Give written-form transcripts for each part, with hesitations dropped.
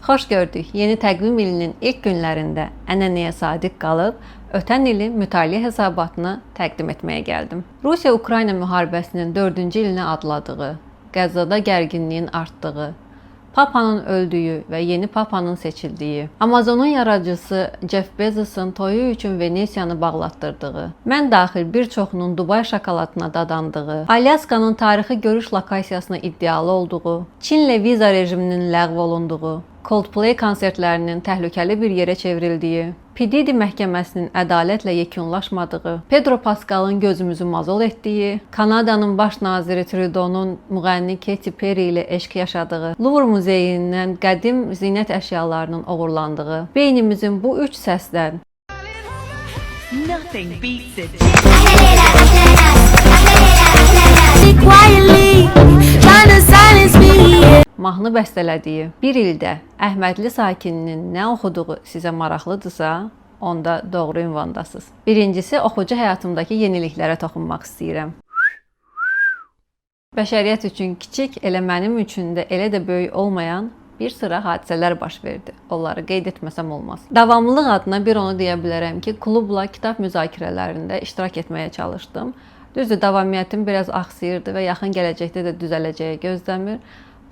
Xoş gördük. Yeni təqvim ilinin ilk günlərində ənənəyə sadiq qalıb, ötən ilin mütaliə hesabatını təqdim etməyə gəldim. Rusiya-Ukrayna müharibəsinin 4-cü ilinə adladığı, Qəzzada gərginliyin artdığı, Papanın öldüyü və yeni Papanın seçildiyi, Amazonun yaradıcısı Jeff Bezos'un toyu üçün Venesiyanı bağlatdırdığı, mən daxil bir çoxunun Dubay şokoladına dadandığı, Alyaskanın tarixi görüş lokasiyasına iddialı olduğu, Çinlə viza rejiminin ləğv olunduğu, Coldplay konsertlərinin təhlükəli bir yerə çevrildiyi, P. Diddy məhkəməsinin ədalətlə yekunlaşmadığı, Pedro Pascal'ın gözümüzü mazol etdiyi, Kanadanın baş naziri Trudeau'nun müğənni Katy Perry ilə eşq yaşadığı, Louvre muzeyindən qədim zinət əşyalarının oğurlandığı, beynimizin bu üç səsdən Nothing beats it. mahnı bəstələdiyi bir ildə Əhmədli sakininin nə oxuduğu sizə maraqlıdırsa, onda doğru ünvandasınız. Birincisi, oxucu həyatımdakı yeniliklərə toxunmaq istəyirəm. Bəşəriyyət üçün kiçik, elə mənim üçün də elə də böyük olmayan bir sıra hadisələr baş verdi. Onları qeyd etməsəm olmaz. Davamlılıq adına bir onu deyə bilərəm ki, klubla kitab müzakirələrində iştirak etməyə çalışdım. Düzdür, davamiyyətim biraz axsayırdı və yaxın gələcəkdə də düzələcəyi gözləmir.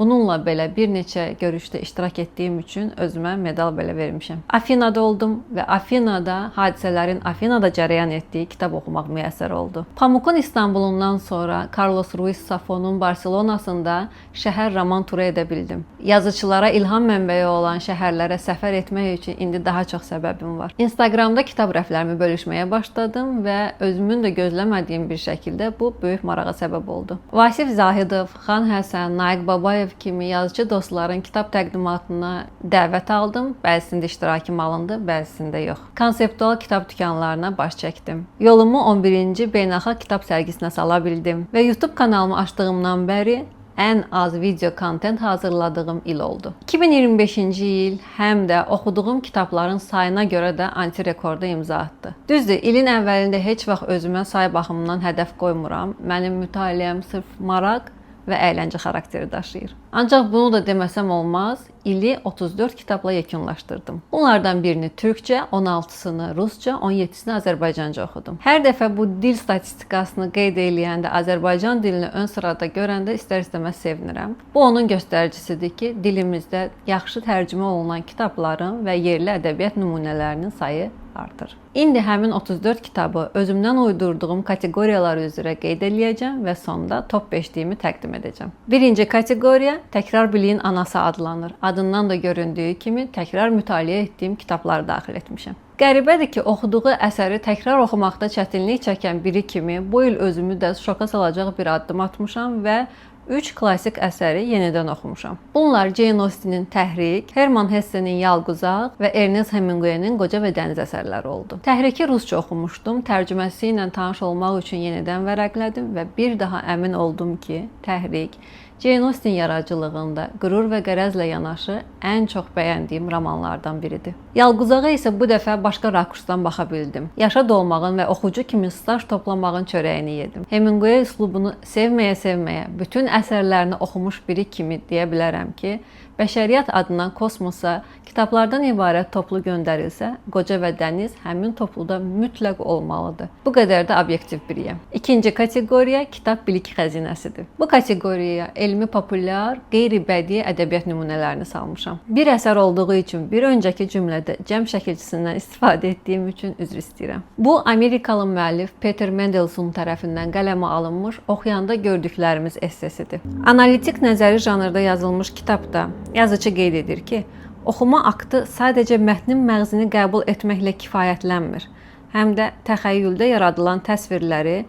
Bununla belə bir neçə görüşdə iştirak etdiyim üçün özümə medal belə vermişəm. Afinada oldum və Afinada hadisələrin Afinada cərəyan etdiyi kitab oxumaq müyəssər oldu. Pamukun İstanbulundan sonra Carlos Ruiz Zafon'un Barselonasında şəhər roman turu edə bildim. Yazıçılara ilham mənbəyi olan şəhərlərə səfər etmək üçün indi daha çox səbəbim var. Instagramda kitab rəflərimi bölüşməyə başladım və özümün də gözləmədiyim bir şəkildə bu böyük marağa səbəb oldu. Vasif Zahidov, Xan Həsən, Naiq Babayev kimi yazıcı dostların kitab təqdimatına dəvət aldım. Bəzisində iştirakım alındı, bəzisində yox. Konseptual kitab dükanlarına baş çəkdim. Yolumu 11-ci beynəlxalq kitab sərgisinə sala bildim və YouTube kanalımı açdığımdan bəri ən az video kontent hazırladığım il oldu. 2025-ci il həm də oxuduğum kitabların sayına görə də anti-rekorda imza atdı. Düzdür, ilin əvvəlində heç vaxt özümə say baxımından hədəf qoymuram. Mənim mütaliəm sırf maraq və əyləncə xarakteri daşıyır. Ancaq bunu da deməsəm olmaz, ili 34 kitabla yekunlaşdırdım. Bunlardan birini türkcə, 16-sını rusca, 17-sini azərbaycanca oxudum. Hər dəfə bu dil statistikasını qeyd eləyəndə Azərbaycan dilini ön sırada görəndə istər-istəməz sevinirəm. Bu onun göstəricisidir ki, dilimizdə yaxşı tərcümə olunan kitabların və yerli ədəbiyyat nümunələrinin sayı artır. İndi həmin 34 kitabı özümdən uydurduğum kateqoriyalar üzrə qeyd eləyəcəm və sonda top 5-liyimi təqdim edəcəm. Birinci kateqoriya təkrar biliyin anası adlanır. Adından da göründüyü kimi təkrar mütaliə etdiyim kitabları daxil etmişəm. Qəribədir ki, oxuduğu əsəri təkrar oxumaqda çətinlik çəkən biri kimi bu il özümü də şoka salacaq bir addım atmışam və 3 klassik əsəri yenidən oxumuşam. Bunlar Jane Austen'in Təhrik, Herman Hesse'nin Yalquzaq və Ernest Hemingway'nin Qoca və Dəniz əsərləri oldu. Təhriki rusca oxumuşdum, tərcüməsi ilə tanış olmaq üçün yenidən vərəqlədim və bir daha əmin oldum ki, Təhrik Jane Austen yaradıcılığında qürur və qərəzlə yanaşı ən çox bəyəndiyim romanlardan biridir. Yalquzağa isə bu dəfə başqa rakursdan baxa bildim. Yaşa dolmağın və oxucu kimi staj toplamağın çörəyini yedim. Hemingway üslubunu sevməyə-sevməyə bütün əsərlərini oxumuş biri kimi deyə bilərəm ki, bəşəriyyət adına kosmosa kitablardan ibarət toplu göndərilsə, Qoca və Dəniz həmin topluda mütləq olmalıdır. Bu qədər də obyektiv biriyəm. İkinci kateqoriya kitab bilik xəzinəsidir. Bu kateqoriyaya elmi populyar, qeyri-bədii ədəbiyyat nümunələrini salmışam. Bir əsər olduğu üçün bir öncəki cümlədə cəm şəkilçisindən istifadə etdiyim üçün üzr istəyirəm. Bu, Amerikalı müəllif Peter Mendelssohn tərəfindən qələmə alınmış oxuyanda gördüklərimiz essesidir. Analitik nəzəri janrda yazılmış kitabda yazıcı qeyd edir ki, oxuma aktı sadəcə mətnin məğzini qəbul etməklə kifayətlənmir. Həm də təxəyyüldə yaradılan təsvirləri,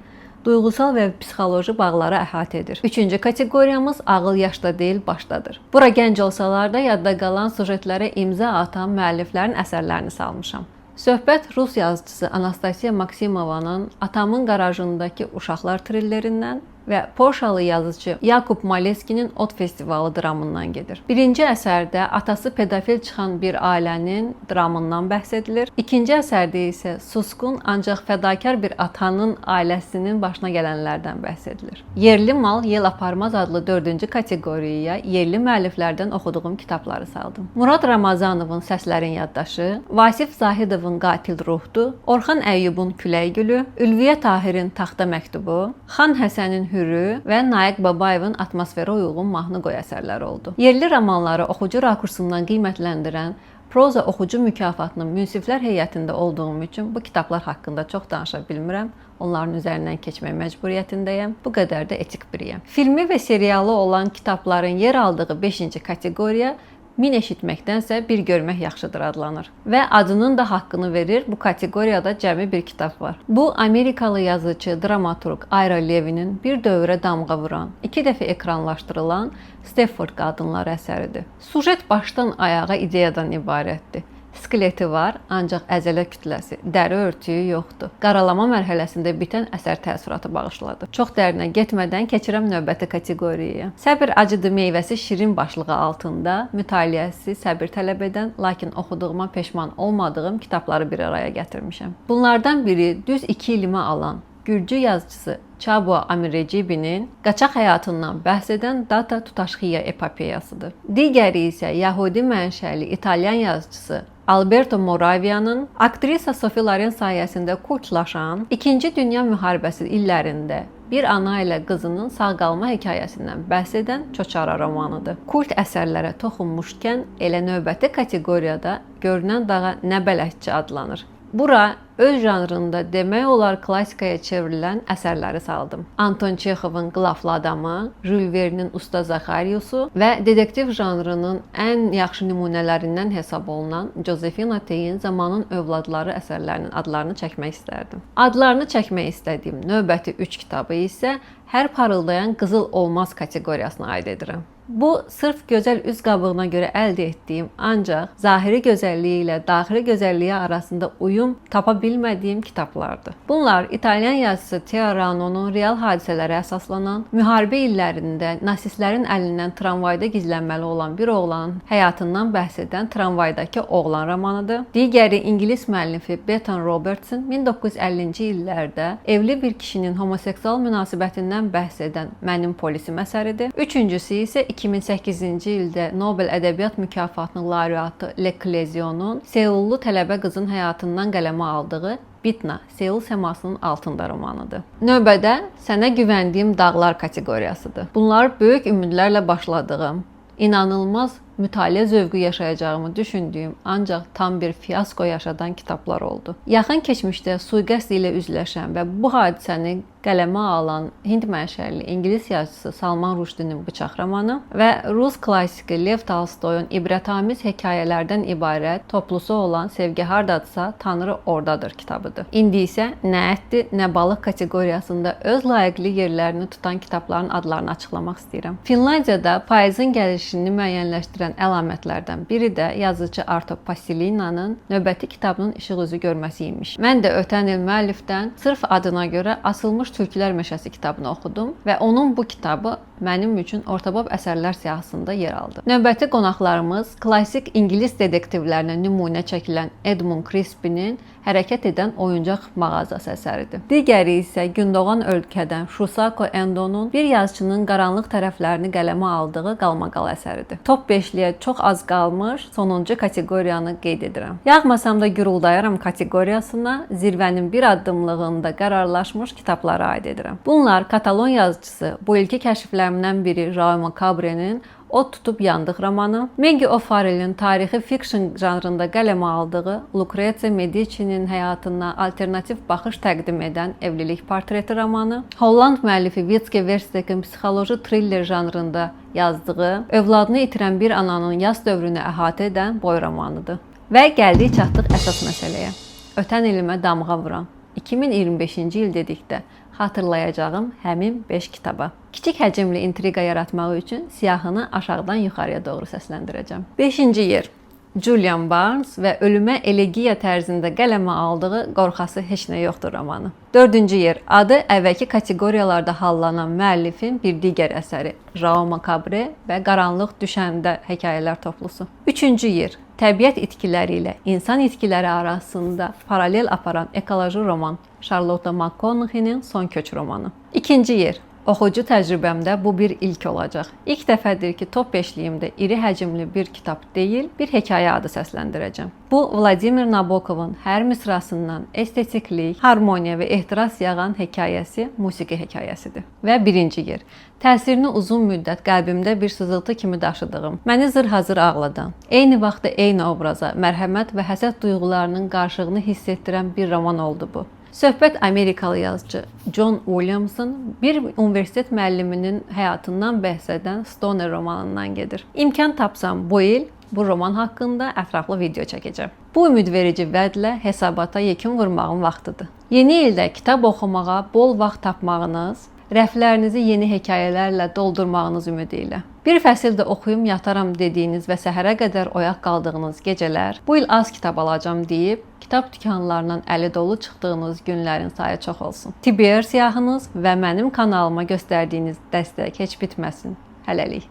duyğusal və psixoloji bağları əhatə edir. Üçüncü kateqoriyamız ağıl yaşda deyil, başdadır. Bura gənc olsalar da yadda qalan sujetlərə imza atan müəlliflərin əsərlərini salmışam. Söhbət Rus yazıcısı Anastasiya Maksimovanın Atamın qarajındakı uşaqlar trillerindən və Polşalı yazıcı Yakub Maleskinin Ot festivalı dramından gedir. Birinci əsərdə atası pedofil çıxan bir ailənin dramından bəhs edilir. İkinci əsərdə isə susqun ancaq fədakar bir atanın ailəsinin başına gələnlərdən bəhs edilir. Yerli mal yel aparmaz adlı 4-cü kateqoriyaya yerli müəlliflərdən oxuduğum kitabları saldım. Murad Ramazanovun Səslərin yaddaşı, Vasif Zahidovun Qatil ruhdu, Orxan Əyyubun Külək gülü, Ülviyə Tahirin Taxta məktubu, Xan Həsənin Hürü və Naiq Babayevin Atmosferə uyğun mahnı qoy əsərləri oldu. Yerli romanları oxucu rakursundan qiymətləndirən Proza oxucu mükafatının münsiflər heyətində olduğum üçün bu kitablar haqqında çox danışa bilmirəm. Onların üzərindən keçmək məcburiyyətindəyəm. Bu qədər də etik biriyəm. Filmi və serialı olan kitabların yer aldığı 5-ci kateqoriya min eşitməkdənsə bir görmək yaxşıdır adlanır və adının da haqqını verir. Bu kateqoriyada cəmi bir kitab var. Bu Amerikalı yazıcı, dramaturq Ira Levinin bir dövrə damğa vuran, 2 dəfə ekranlaşdırılan Stepford qadınları əsəridir. Sujet başdan ayağa ideyadan ibarətdir. Skeleti var, ancaq əzələ kütləsi, dəri örtüyü yoxdur. Qaralama mərhələsində bitən əsər təəssüratı bağışladı. Çox dərinə getmədən keçirəm növbəti kateqoriyaya. Səbir acıdı meyvəsi şirin başlığı altında mütaliəsi səbir tələb edən, lakin oxuduğuma peşman olmadığım kitabları bir araya gətirmişəm. Bunlardan biri düz 2 ilimi alan Gürcü yazıcısı Çabo Amirəcibinin qaçaq həyatından bəhs edən Data Tutaşxiya epopeyasıdır. Digəri isə Yahudi mənşəli İtalyan yazıcısı Alberto Moravia'nın aktrisa Sophie Loren sayəsində kultlaşan 2-ci Dünya müharibəsi illərində bir ana ilə qızının sağ qalma hekayəsindən bəhs edən Çoçara romanıdır. Kult əsərlərə toxunmuşkən elə növbəti kateqoriyada Görünən dağa nə bələdçi adlanır. Bura öz janrında demək olar klassikaya çevrilən əsərləri saldım. Anton Çexovun Qlaflı adamı, Jules Verne'in Usta Zaxariusu və detektiv janrının ən yaxşı nümunələrindən hesab olunan Josefina Teyin Zamanın övladları əsərlərinin adlarını çəkmək istərdim. Adlarını çəkmək istədiyim növbəti 3 kitabı isə hər parıldayan qızıl olmaz kateqoriyasına aid edirəm. Bu, sırf gözəl üz qabığına görə əldə etdiyim, ancaq zahiri gözəlliyi ilə daxili gözəlliyi arasında uyum tapa bilmədiyim kitablardır. Bunlar İtalyan yazısı Teo Rano'nun real hadisələrə əsaslanan, müharibə illərində nasistlərin əlindən tramvayda gizlənməli olan bir oğlanın həyatından bəhs edən Tramvaydakı oğlan romanıdır. Digəri İngilis müəllifi Bethan Robertson 1950-ci illərdə evli bir kişinin homoseksual münasibətindən bəhs edən Mənim polisim əsəridir. Üçüncüsü isə 2008-ci ildə Nobel Ədəbiyyat mükafatının laureatı L'Eclésion'un Seullu tələbə qızın həyatından qələmə aldığı Bitna, Seul səmasının altında romanıdır. Növbədə sənə güvəndiyim dağlar kateqoriyasıdır. Bunlar böyük ümidlərlə başladığım, inanılmaz mütaliə zövqü yaşayacağımı düşündüyüm, ancaq tam bir fiasko yaşadan kitablar oldu. Yaxın keçmişdə sui-qəsd ilə üzləşən və bu hadisəni qələmə alan Hind mənşəli İngilis yazıcısı Salman Rushdinin Bıçaq romanı və Rus klassiki Lev Tolstoyun ibrətamiz hekayələrdən ibarət toplusu olan Sevgi hardadırsa, Tanrı ordadır kitabıdır. İndi isə nə ətdir, nə balıq kateqoriyasında öz layiqli yerlərini tutan kitabların adlarını açıqlamaq istəyirəm. Finlandiyada payızın gəlişini müəyyənləşdirən əlamətlərdən biri də yazıcı Arto Pasilina'nın növbəti kitabının işıq üzü görməsi imiş. Mən də ötən il müəllifdən sırf adına görə Asılmış Türkülər Meşəsi kitabını oxudum və onun bu kitabı mənim üçün ortabab əsərlər siyahısında yer aldı. Növbəti qonaqlarımız klassik İngilis detektivlərinə nümunə çəkilən Edmund Crispin'in Hərəkət edən oyuncaq mağazası əsəridir. Digəri isə Gündoğan ölkədən Shusako Endo'nun bir yazıçının qaranlıq tərəflərini qələmə aldığı qalmaqal əsəridir. Top 5-liyə çox az qalmış sonuncu kateqoriyanı qeyd edirəm. Yağmasam da güruldayaram kateqoriyasına zirvənin bir addımlığında qərarlaşmış kitablara aid edirəm. Bunlar Katalon yazıcısı, bu ilki kəşflərimdən biri Jaume Cabre'nin Od tutub yandıq romanı, Maggie O'Farrell'in tarixi fiction janrında qələmə aldığı Lucrezia Medici'nin həyatına alternativ baxış təqdim edən Evlilik portreti romanı, Holland müəllifi Witske Verstekin psixoloji thriller janrında yazdığı övladını itirən bir ananın yas dövrünü əhatə edən Boy romanıdır. Və gəldik çatdıq əsas məsələyə. Ötən ilimə damğa vuran 2025-ci il dedikdə xatırlayacağım həmin 5 kitaba. Kiçik həcmli intriqa yaratmaq üçün siyahını aşağıdan yuxarıya doğru səsləndirəcəm. 5-ci yer. Julian Barnes və ölümə elegiya tərzində qələmə aldığı Qorxası heç nə yoxdur romanı. 4-cü yer adı əvvəlki kateqoriyalarda hallanan müəllifin bir digər əsəri Rao Macabre və Qaranlıq düşəndə hekayələr toplusu. 3-cü yer təbiət itkiləri ilə insan itkiləri arasında paralel aparan ekoloji roman Charlotte McConaughey'nin Son Köç romanı. 2-ci yer oxucu təcrübəmdə bu bir ilk olacaq. İlk dəfədir ki, top 5-liyimdə iri həcmli bir kitab deyil, bir hekayə adı səsləndirəcəm. Bu, Vladimir Nabokovun hər misrasından estetiklik, harmoniya və ehtiras yağan hekayəsi musiqi hekayəsidir. Və 1-ci yer. Təsirini uzun müddət qəlbimdə bir sızıltı kimi daşıdığım, məni zır-hazır ağladan, eyni vaxtda eyni obraza, mərhəmət və həsəd duyğularının qarşılığını hiss etdirən bir roman oldu bu. Söhbət Amerikalı yazıcı John Williams'ın bir universitet müəlliminin həyatından bəhs edən Stoner romanından gedir. İmkan tapsam bu il bu roman haqqında ətraflı video çəkəcəm. Bu ümidverici vədlə hesabata yekun vurmağın vaxtıdır. Yeni ildə kitab oxumağa bol vaxt tapmağınız, rəflərinizi yeni hekayələrlə doldurmağınız ümidi ilə. Bir fəsildə oxuyum yataram dediyiniz və səhərə qədər oyaq qaldığınız gecələr, bu il az kitab alacağam deyib, kitab dükanlarından əli dolu çıxdığınız günlərin sayı çox olsun. TBR siyahınız və mənim kanalıma göstərdiyiniz dəstək heç bitməsin. Hələlik.